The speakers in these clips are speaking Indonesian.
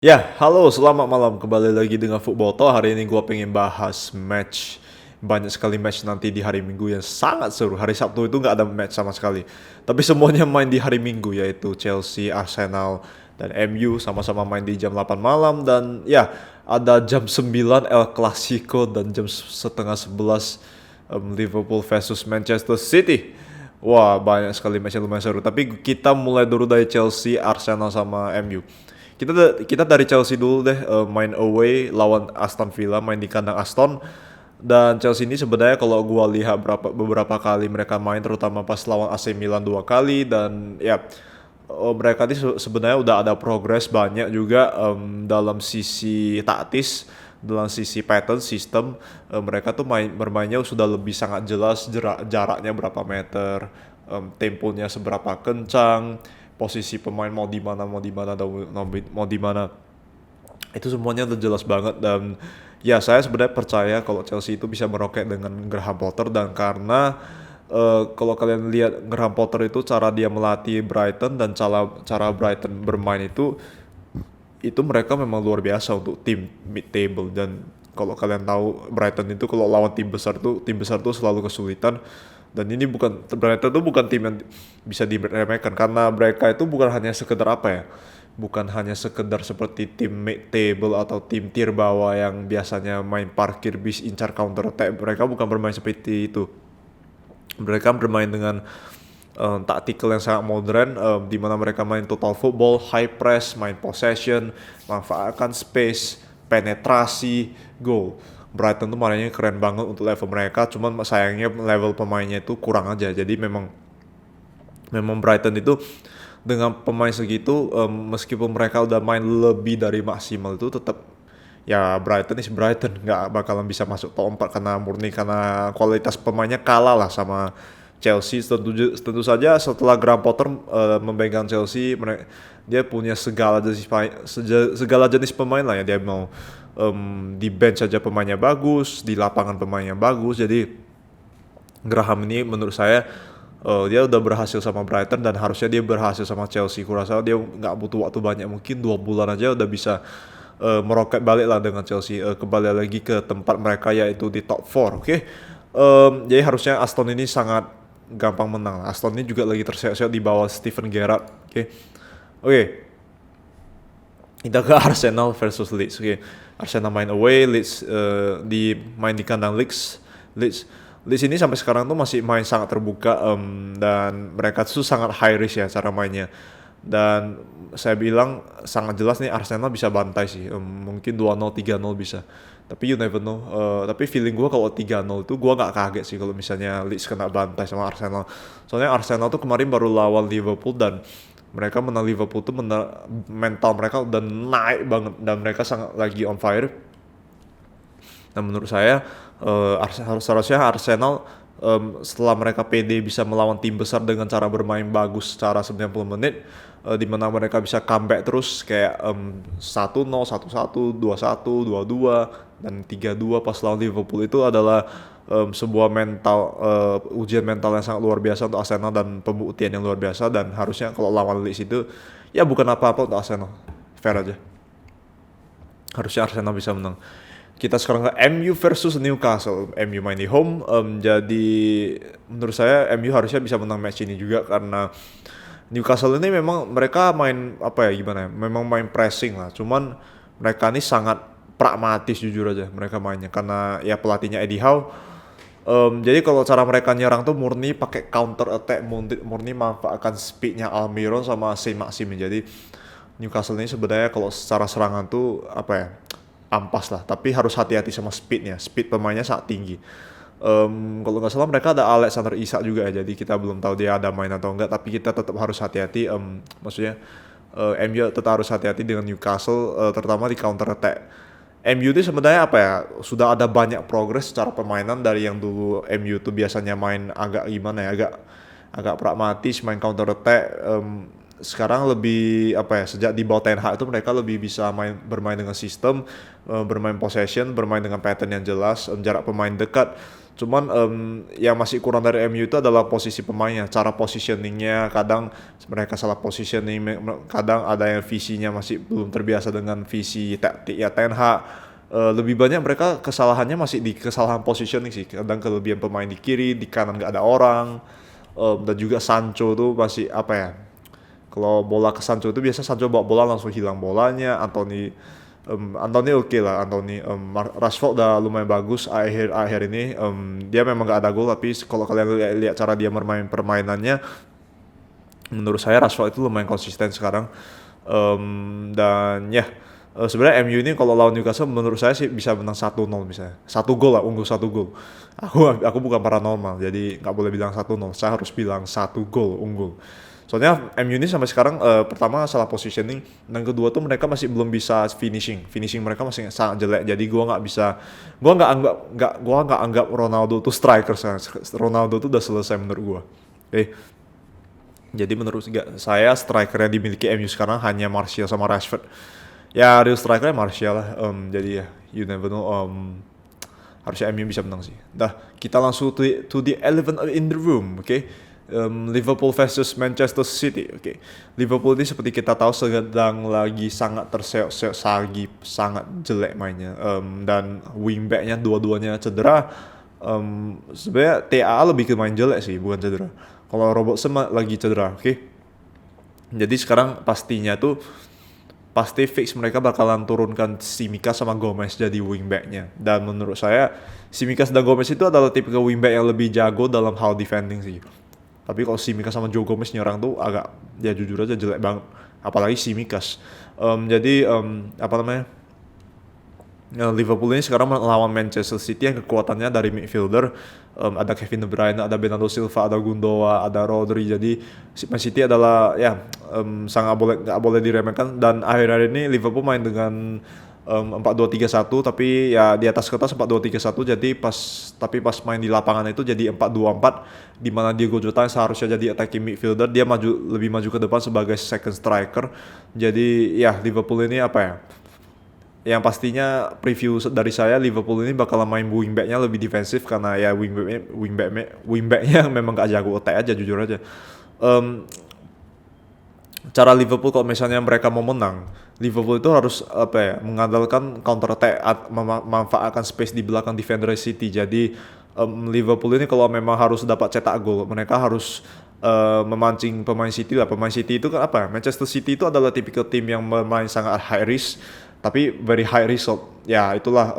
Ya, halo, selamat malam. Kembali lagi dengan Football Talk. Hari ini gue pengen bahas match. Banyak sekali match nanti di hari Minggu yang sangat seru. Hari Sabtu itu nggak ada match sama sekali. Tapi semuanya main di hari Minggu, yaitu Chelsea, Arsenal, dan MU sama-sama main di jam 8 malam. Dan ya, ada jam 9 El Clasico dan jam setengah 11 Liverpool versus Manchester City. Wah, banyak sekali match yang lumayan seru. Tapi kita mulai dulu dari Chelsea, Arsenal, sama MU. Kita dari Chelsea dulu deh, main away lawan Aston Villa, main di kandang Aston. Dan Chelsea ini sebenarnya kalau gua lihat beberapa kali mereka main, terutama pas lawan AC Milan 2 kali, dan ya mereka ini sebenarnya udah ada progres banyak juga dalam sisi taktis, dalam sisi pattern sistem. Mereka tuh bermainnya sudah lebih sangat jelas, jaraknya berapa meter, temponya seberapa kencang, posisi pemain mau di mana, mau di mana, itu semuanya udah jelas banget. Dan ya, saya sebenarnya percaya kalau Chelsea itu bisa meroket dengan Graham Potter. Dan karena kalau kalian lihat Graham Potter itu, cara dia melatih Brighton dan cara Brighton bermain itu mereka memang luar biasa untuk tim mid table. Dan kalau kalian tahu, Brighton itu kalau lawan tim besar tuh selalu kesulitan. Dan ini Brighton tuh bukan tim yang bisa diremehkan, karena mereka itu bukan hanya sekedar apa ya, bukan hanya sekedar seperti tim mid table atau tim tier bawah yang biasanya main parkir bis incar counter attack. Mereka bukan bermain seperti itu. Mereka bermain dengan taktikal yang sangat modern, di mana mereka main total football, high press, main possession, manfaatkan space, penetrasi, goal. Brighton tuh mainnya keren banget untuk level mereka, cuman sayangnya level pemainnya itu kurang aja. Jadi memang Brighton itu dengan pemain segitu, meskipun mereka udah main lebih dari maksimal, itu tetap ya Brighton is Brighton, nggak bakalan bisa masuk top 4 karena kualitas pemainnya kalah lah sama Chelsea. Tentu saja setelah Graham Potter memegang Chelsea, dia punya segala jenis pemain lah ya. Dia mau di bench saja pemainnya bagus, di lapangan pemainnya bagus. Jadi Graham ini menurut saya dia udah berhasil sama Brighton, dan harusnya dia berhasil sama Chelsea. Kurasa dia nggak butuh waktu banyak, mungkin 2 bulan aja udah bisa meroket balik lah dengan Chelsea, kembali lagi ke tempat mereka yaitu di top 4. Oke. Jadi harusnya Aston ini sangat gampang menang. Aston ini juga lagi terseok-seok di bawah Steven Gerrard. Oke. Kita ke Arsenal versus Leeds. Oke. Arsenal main away, Leeds main di kandang Leeds ini sampai sekarang tuh masih main sangat terbuka, dan mereka tuh sangat high risk ya cara mainnya. Dan saya bilang sangat jelas nih Arsenal bisa bantai sih, mungkin 2-0, 3-0 bisa. Tapi you never know. Tapi feeling gue kalau 3-0 itu gue nggak kaget sih kalau misalnya Leeds kena bantai sama Arsenal. Soalnya Arsenal tuh kemarin baru lawan Liverpool, dan mereka menang Liverpool tuh mental mereka udah naik banget, dan mereka sangat lagi on fire. Dan menurut saya seharusnya Arsenal, setelah mereka pede bisa melawan tim besar dengan cara bermain bagus secara 90 menit, di mana mereka bisa comeback terus kayak 1-0, 1-1, 2-1, 2-2, dan 3-2 pas lawan Liverpool. Itu adalah sebuah ujian mental yang sangat luar biasa untuk Arsenal, dan pembuktian yang luar biasa. Dan harusnya kalau lawan Leeds itu ya bukan apa-apa untuk Arsenal, fair aja. Harusnya Arsenal bisa menang. Kita sekarang ke MU versus Newcastle. MU main di home, jadi menurut saya MU harusnya bisa menang match ini juga, karena Newcastle ini memang mereka main apa ya, gimana ya, memang main pressing lah. Cuman mereka ini sangat pragmatis jujur aja mereka mainnya, karena ya pelatihnya Eddie Howe. Jadi kalau cara mereka nyerang tuh murni pakai counter attack, murni manfaatkan speednya Almiron sama Saint Maximin. Jadi Newcastle ini sebenarnya kalau secara serangan tuh apa ya, ampas lah, tapi harus hati-hati sama speednya. Speed pemainnya sangat tinggi. Kalau nggak salah mereka ada Alexander Isak juga ya, jadi kita belum tahu dia ada main atau enggak, tapi kita tetap harus hati-hati. Maksudnya MU tetap harus hati-hati dengan Newcastle, terutama di counter attack. MU itu sebenarnya apa ya, sudah ada banyak progres secara permainan dari yang dulu MU itu biasanya main agak gimana ya, agak pragmatis, main counter attack. sekarang lebih apa ya, sejak di bawah Ten Hag itu mereka lebih bisa bermain dengan sistem, bermain possession, bermain dengan pattern yang jelas, jarak pemain dekat. Cuman yang masih kurang dari MU itu adalah posisi pemainnya, cara positioningnya. Kadang mereka salah positioning, kadang ada yang visinya masih belum terbiasa dengan visi taktik ya Ten Hag. Lebih banyak mereka kesalahannya masih di kesalahan positioning sih. Kadang kelebihan pemain di kiri, di kanan nggak ada orang. Dan juga Sancho tuh masih apa ya, kalau bola ke Sancho itu biasa Sancho bawa bola langsung hilang bolanya. Anthony oke lah, Rashford udah lumayan bagus akhir ini. Dia memang gak ada gol, tapi kalau kalian lihat cara dia permainannya, menurut saya Rashford itu lumayan konsisten sekarang. Dan ya, sebenarnya MU ini kalau lawan Newcastle menurut saya sih bisa menang 1-0 misalnya. 1 gol lah, unggul 1 gol. Aku bukan paranormal, jadi nggak boleh bilang 1-0. Saya harus bilang 1 gol unggul. Soalnya MU ini sampai sekarang pertama salah positioning, dan kedua tuh mereka masih belum bisa finishing mereka masih sangat jelek. Jadi gua nggak anggap Ronaldo tuh striker. Ronaldo tuh udah selesai menurut gua. Jadi menurut saya striker yang dimiliki MU sekarang hanya Martial sama Rashford. Ya real strikernya Martial lah. Jadi ya you never know. Harusnya MU bisa menang sih. Dah, kita langsung to the elephant in the room, oke? Liverpool versus Manchester City, oke. Liverpool ini seperti kita tahu sedang lagi sangat terseok-seok, sangat jelek mainnya. Dan wingbacknya dua-duanya cedera. Sebenarnya TAA lebih ke main jelek sih, bukan cedera. Kalau Robertson lagi cedera, oke. Jadi sekarang pasti fix mereka bakalan turunkan Tsimikas sama Gomez jadi wingbacknya. Dan menurut saya Tsimikas dan Gomez itu adalah tipe wingback yang lebih jago dalam hal defending sih. Tapi kalau Tsimikas sama Joe Gomez nyerang tuh agak, ya jujur aja jelek banget. Apalagi Tsimikas. Apa namanya? Liverpool ini sekarang melawan Manchester City yang kekuatannya dari midfielder, ada Kevin De Bruyne, ada Bernardo Silva, ada Gundogan, ada Rodri. Jadi Man City adalah ya sangat nggak boleh diremehkan. Dan akhir-akhir ini Liverpool main dengan 4-2-3-1, tapi ya di atas kertas 4-2-3-1. Jadi pas main di lapangan itu jadi 4-2-4, di mana Diego Jota seharusnya jadi attacking midfielder, dia lebih maju ke depan sebagai second striker. Jadi ya Liverpool ini apa ya? Yang pastinya preview dari saya, Liverpool ini bakal main wingbacknya lebih defensif, karena ya wingbacknya memang gak jago attack aja, jujur aja. Cara Liverpool kalau misalnya mereka mau menang, Liverpool itu harus apa ya, mengandalkan counter attack, memanfaatkan space di belakang defender City. Jadi Liverpool ini kalau memang harus dapat cetak gol, mereka harus memancing pemain City lah. Pemain City itu kan apa? Manchester City itu adalah tipikal tim yang bermain sangat high risk, tapi very high result. Ya itulah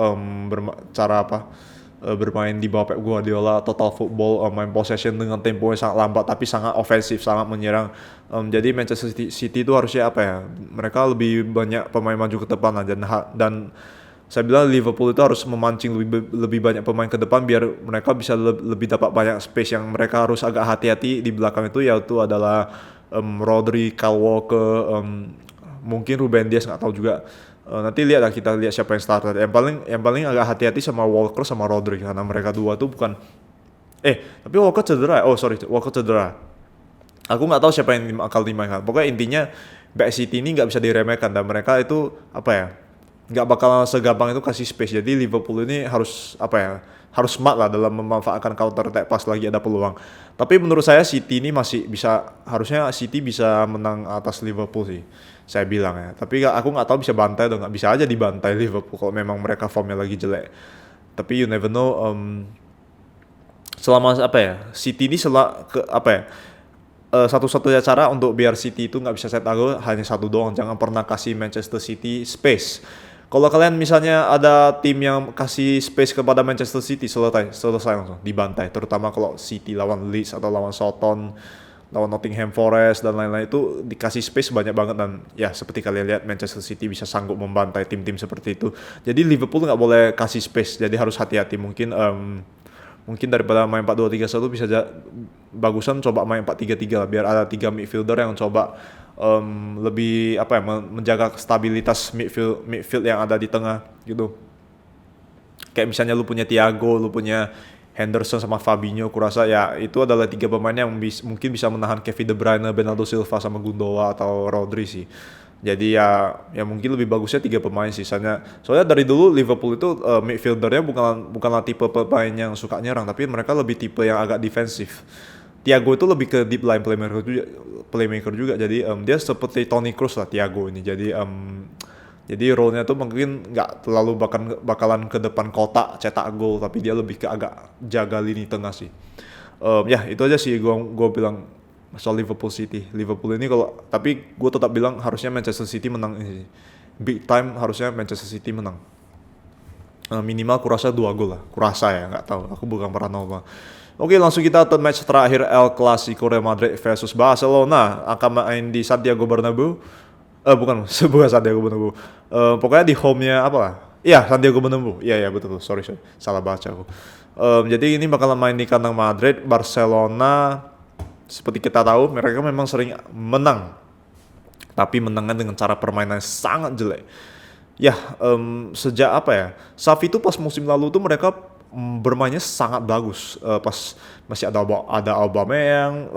cara bermain di bawah Pep Guardiola, total football, main possession dengan tempo yang sangat lambat tapi sangat ofensif, sangat menyerang. Jadi Manchester City itu harusnya apa ya? Mereka lebih banyak pemain maju ke depan lah, dan saya bilang Liverpool itu harus memancing lebih banyak pemain ke depan biar mereka bisa lebih dapat banyak space. Yang mereka harus agak hati-hati di belakang itu yaitu adalah Rodri, Kyle Walker, mungkin Ruben Dias, nggak tahu juga. Nanti kita lihat siapa yang starter. Yang paling agak hati-hati sama Walker sama Rodri, karena mereka dua tuh bukan. Tapi Walker cedera. Walker cedera. Aku nggak tahu siapa yang akan dimainkan. Pokoknya intinya back City ini nggak bisa diremehkan, dan mereka itu apa ya, nggak bakal segampang itu kasih space. Jadi Liverpool ini harus harus smart lah dalam memanfaatkan counter attack pas lagi ada peluang. Tapi menurut saya City ini harusnya City bisa menang atas Liverpool sih, saya bilang ya. Tapi aku nggak tahu bisa bantai atau nggak, bisa aja dibantai Liverpool kalau memang mereka formnya lagi jelek. Tapi you never know. Selama City ini satu-satunya cara untuk biar City itu nggak bisa cetak gol hanya satu doang, jangan pernah kasih Manchester City space. Kalau kalian misalnya ada tim yang kasih space kepada Manchester City, selesai langsung dibantai. Terutama kalau City lawan Leeds atau lawan Southampton, lawan Nottingham Forest dan lain-lain, itu dikasih space banyak banget. Dan ya seperti kalian lihat Manchester City bisa sanggup membantai tim-tim seperti itu. Jadi Liverpool nggak boleh kasih space, jadi harus hati-hati. Mungkin daripada main 4-2-3-1 bisa bagusan coba main 4-3-3 lah, biar ada 3 midfielder yang coba lebih menjaga stabilitas midfield yang ada di tengah gitu. Kayak misalnya lu punya Thiago, lu punya Henderson sama Fabinho, kurasa ya itu adalah tiga pemain yang mungkin bisa menahan Kevin De Bruyne, Bernardo Silva sama Gundogan atau Rodri sih. Jadi ya mungkin lebih bagusnya tiga pemain sih. Soalnya dari dulu Liverpool itu midfieldernya bukanlah tipe pemain yang suka nyerang, tapi mereka lebih tipe yang agak defensif. Thiago itu lebih ke deep line playmaker juga. Jadi dia seperti Toni Kroos lah Thiago ini. Jadi role-nya tuh mungkin nggak terlalu bakalan ke depan kotak cetak gol, tapi dia lebih ke agak jaga lini tengah sih. Ya itu aja sih gue bilang soal Liverpool ini tapi gue tetap bilang harusnya Manchester City menang ini. Big time harusnya Manchester City menang. Minimal kurasa 2 gol lah. Kurasa ya, nggak tahu. Aku bukan paranormal. Oke, langsung kita ke match terakhir El Clasico Real Madrid versus Barcelona akan main di Santiago Bernabeu. Bukan, sebuah Santiago Bernabeu. Pokoknya di home-nya apa lah? Iya, Santiago Bernabeu. Iya, betul. Sorry. Salah baca aku. Jadi ini bakalan main di kandang Madrid. Barcelona, seperti kita tahu, mereka memang sering menang. Tapi menangnya dengan cara permainan sangat jelek. Ya, sejak apa ya? Xavi itu pas musim lalu tuh mereka bermainnya sangat bagus. Pas masih ada Aubameyang,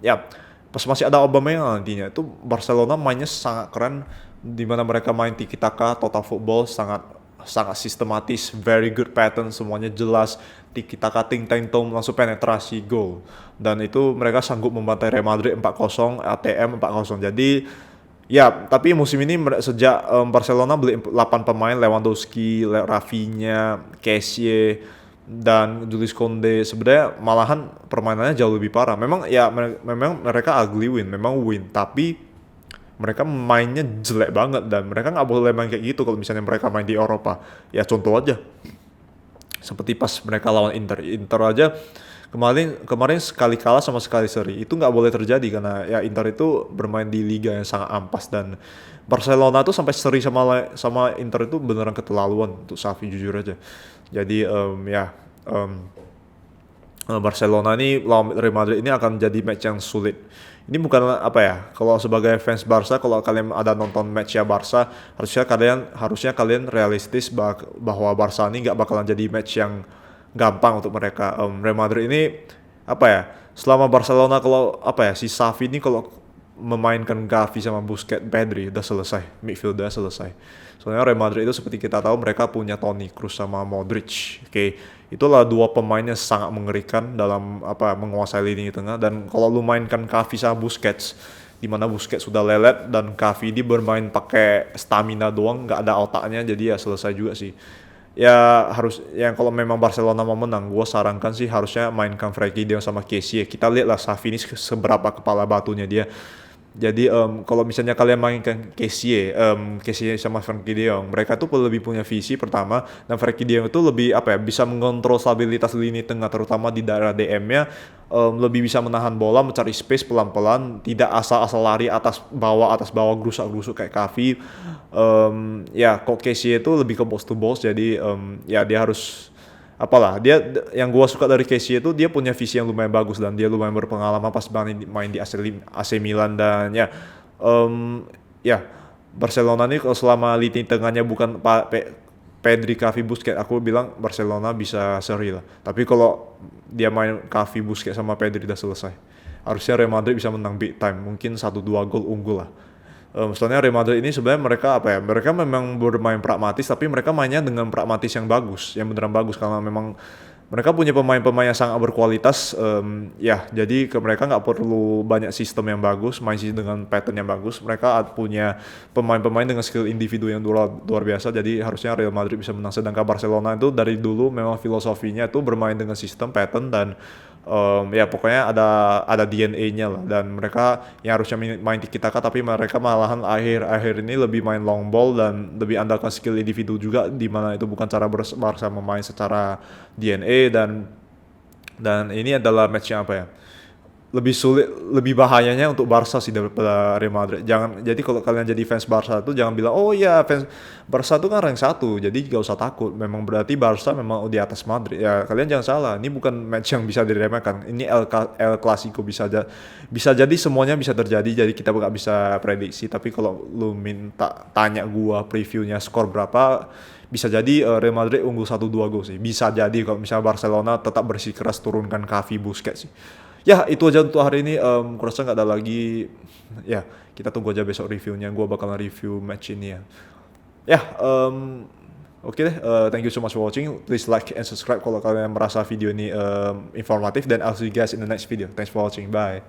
ya pas masih ada Aubameyang nantinya itu Barcelona mainnya sangat keren, di mana mereka main tiki taka, total football sangat sangat sistematis, very good pattern, semuanya jelas, tiki taka ting ting tom langsung penetrasi gol, dan itu mereka sanggup membantai Real Madrid 4-0, ATM 4-0. Jadi ya, tapi musim ini sejak Barcelona beli 8 pemain, Lewandowski, Rafinha, Kessie, dan Julius Koundé, sebenarnya malahan permainannya jauh lebih parah. Memang mereka ugly win, tapi mereka mainnya jelek banget dan mereka nggak boleh main kayak gitu kalau misalnya mereka main di Eropa. Ya contoh aja, seperti pas mereka lawan Inter aja kemarin sekali kalah sama sekali seri, itu nggak boleh terjadi karena ya Inter itu bermain di liga yang sangat ampas, dan Barcelona tuh sampai seri sama Inter itu beneran keterlaluan untuk Xavi, jujur aja. Jadi Barcelona ini lawan Real Madrid ini akan jadi match yang sulit. Ini bukan apa ya, kalau sebagai fans Barca, kalau kalian ada nonton match ya Barca, harusnya kalian realistis bahwa Barca ini nggak bakalan jadi match yang gampang untuk mereka. Real Madrid ini apa ya, selama Barcelona kalau apa ya, si Xavi ini kalau memainkan Gavi sama Busquets, Pedri udah selesai, midfield udah selesai. Soalnya Real Madrid itu seperti kita tahu mereka punya Toni Kroos sama Modric. Oke, itulah dua pemain yang sangat mengerikan dalam apa menguasai lini tengah, dan kalau lu mainkan Gavi sama Busquets, di mana Busquets sudah lelet dan Gavi ini bermain pakai stamina doang, nggak ada otaknya, jadi ya selesai juga sih. Ya harus yang kalau memang Barcelona mau menang, gue sarankan sih harusnya mainkan Frenkie de Jong sama Kessie. Kita lihatlah Xavi ini seberapa kepala batunya dia. Jadi kalau misalnya kalian mainkan Kessie sama Frenkie de Jong, mereka tuh lebih punya visi pertama, dan Frenkie de Jong itu lebih apa ya, bisa mengontrol stabilitas lini tengah terutama di daerah DM-nya, lebih bisa menahan bola, mencari space pelan-pelan, tidak asal-asal lari atas bawah gerusak-gerusuk kayak Xavi. Ya kok Kessie itu lebih ke box to box, jadi ya dia harus apalah, yang gua suka dari Kessie itu dia punya visi yang lumayan bagus dan dia lumayan berpengalaman pas main di AC Milan, dan ya Barcelona ini kalau selama lini tengahnya bukan Pedri, Gavi, Busquets, aku bilang Barcelona bisa seri lah. Tapi kalau dia main Gavi, Busquets sama Pedri udah selesai. Harusnya Real Madrid bisa menang big time, mungkin 1-2 gol unggul lah. Soalnya Real Madrid ini sebenarnya mereka memang bermain pragmatis, tapi mereka mainnya dengan pragmatis yang bagus, yang beneran bagus, karena memang mereka punya pemain-pemain yang sangat berkualitas. Ya jadi mereka nggak perlu banyak sistem yang bagus, main sih dengan pattern yang bagus. Mereka punya pemain-pemain dengan skill individu yang luar biasa, jadi harusnya Real Madrid bisa menang. Sedangkan Barcelona itu dari dulu memang filosofinya itu bermain dengan sistem pattern, dan ya pokoknya ada DNA-nya lah, dan mereka yang harusnya main tiki taka, tapi mereka malahan akhir ini lebih main long ball dan lebih andalkan skill individu juga, di mana itu bukan cara Barca memain secara DNA. Dan ini adalah match yang apa ya, lebih sulit, lebih bahayanya untuk Barca sih daripada Real Madrid. Jadi kalau kalian jadi fans Barca tuh jangan bilang, oh iya fans Barca tuh kan rank 1, jadi gak usah takut. Memang berarti Barca memang di atas Madrid. Ya kalian jangan salah, ini bukan match yang bisa diremehkan. Ini El Clasico, bisa jadi semuanya bisa terjadi, jadi kita nggak bisa prediksi. Tapi kalau lu tanya gua previewnya skor berapa, bisa jadi Real Madrid unggul 1-2 gol sih. Bisa jadi kalau misalnya Barcelona tetap bersikeras turunkan Xavi, Busquets sih. Ya itu aja untuk hari ini. Kurasa nggak ada lagi. Ya kita tunggu aja besok reviewnya. Gue bakalan review match ini ya. Ya oke deh. Thank you so much for watching. Please like and subscribe kalau kalian merasa video ini informatif. Dan I'll see you guys in the next video. Thanks for watching. Bye.